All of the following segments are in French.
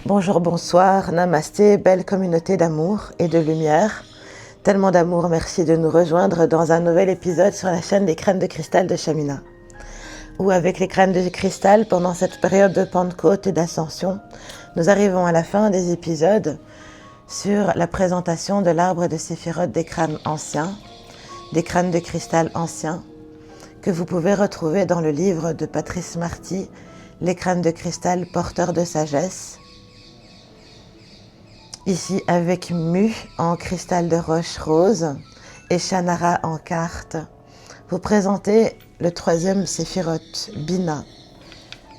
Bonjour, bonsoir, namasté, belle communauté d'amour et de lumière. Tellement d'amour, merci de nous rejoindre dans un nouvel épisode sur la chaîne des crânes de cristal de Shamina. Où avec les crânes de cristal, pendant cette période de Pentecôte et d'ascension, nous arrivons à la fin des épisodes sur la présentation de l'arbre de Séphiroth des crânes anciens, des crânes de cristal anciens, que vous pouvez retrouver dans le livre de Patrice Marty, Les crânes de cristal porteurs de sagesse. Ici avec Mu en cristal de roche rose et Shannara en carte, vous présentez le troisième Séphiroth, Bina.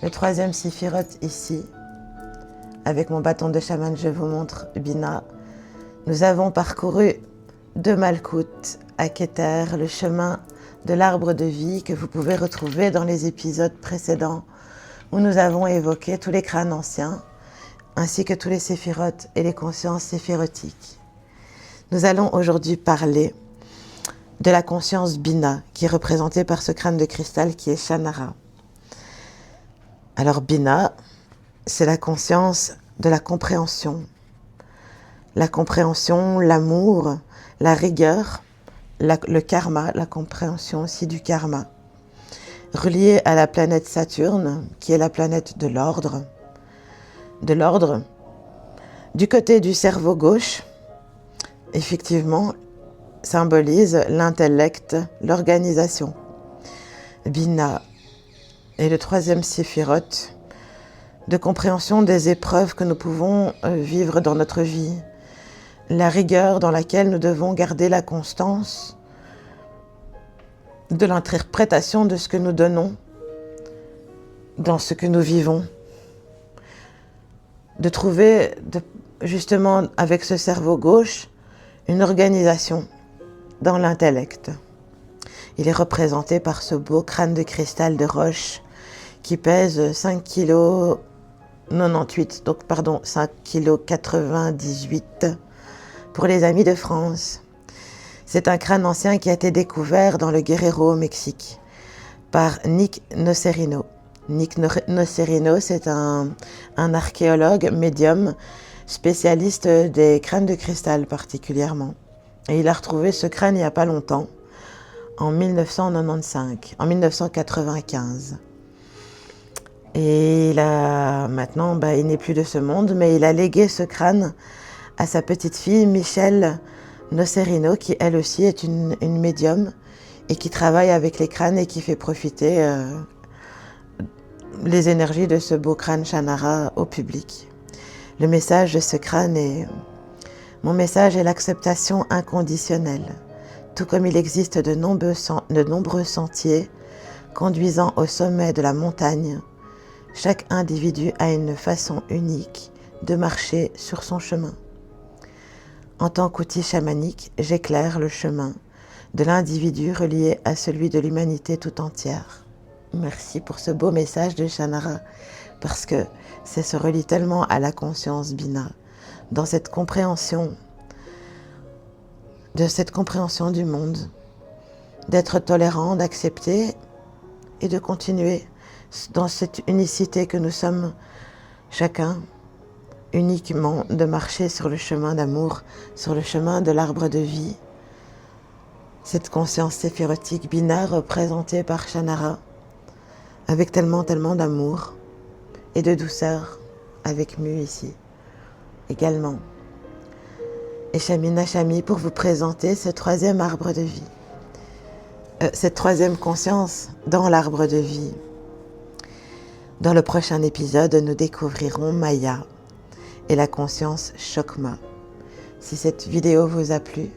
Le troisième Séphiroth ici, avec mon bâton de chaman, je vous montre Bina. Nous avons parcouru de Malkout à Keter, le chemin de l'arbre de vie que vous pouvez retrouver dans les épisodes précédents où nous avons évoqué tous les crânes anciens, ainsi que tous les séphiroths et les consciences séphirotiques. Nous allons aujourd'hui parler de la conscience Bina, qui est représentée par ce crâne de cristal qui est Shannara. Alors Bina, c'est la conscience de la compréhension. La compréhension, l'amour, la rigueur, le karma, la compréhension aussi du karma. Reliée à la planète Saturne, qui est la planète de l'ordre. Du côté du cerveau gauche, effectivement, symbolise l'intellect, l'organisation. Bina est le troisième séphiroth de compréhension des épreuves que nous pouvons vivre dans notre vie. La rigueur dans laquelle nous devons garder la constance de l'interprétation de ce que nous donnons dans ce que nous vivons. De trouver, justement, avec ce cerveau gauche, une organisation dans l'intellect. Il est représenté par ce beau crâne de cristal de roche qui pèse 5,98 kg, donc pardon, 5,98 kg pour les amis de France. C'est un crâne ancien qui a été découvert dans le Guerrero au Mexique par Nick Nocerino. Nick Nocerino, c'est un archéologue médium spécialiste des crânes de cristal particulièrement. Et il a retrouvé ce crâne il n'y a pas longtemps, en 1995. Et maintenant, il n'est plus de ce monde, mais il a légué ce crâne à sa petite fille Michelle Nocerino, qui elle aussi est une médium et qui travaille avec les crânes et qui fait profiter les énergies de ce beau crâne Shannara au public. Le message de ce crâne est: mon message est l'acceptation inconditionnelle, tout comme il existe de nombreux sentiers conduisant au sommet de la montagne. Chaque individu a une façon unique de marcher sur son chemin. En tant qu'outil chamanique, j'éclaire le chemin de l'individu relié à celui de l'humanité tout entière. Merci pour ce beau message de Shannara, parce que ça se relie tellement à la conscience Bina, dans cette compréhension du monde, d'être tolérant, d'accepter et de continuer dans cette unicité que nous sommes chacun, uniquement de marcher sur le chemin d'amour, sur le chemin de l'arbre de vie. Cette conscience séphirotique Bina représentée par Shannara, avec tellement d'amour et de douceur, avec Mu ici également. Et Shamina Shami pour vous présenter ce troisième arbre de vie, cette troisième conscience dans l'arbre de vie. Dans le prochain épisode, nous découvrirons Maya et la conscience Chokma. Si cette vidéo vous a plu,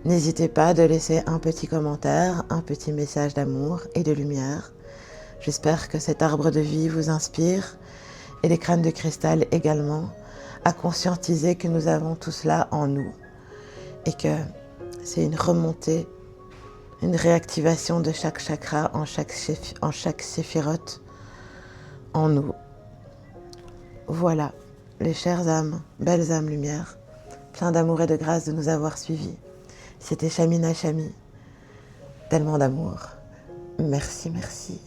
n'hésitez pas de laisser un petit commentaire, un petit message d'amour et de lumière. J'espère que cet arbre de vie vous inspire, et les crânes de cristal également, à conscientiser que nous avons tout cela en nous et que c'est une remontée, une réactivation de chaque chakra en chaque séphiroth en nous. Voilà, les chères âmes, belles âmes lumière, plein d'amour et de grâce de nous avoir suivis. C'était Shamina Shami, tellement d'amour. Merci, merci.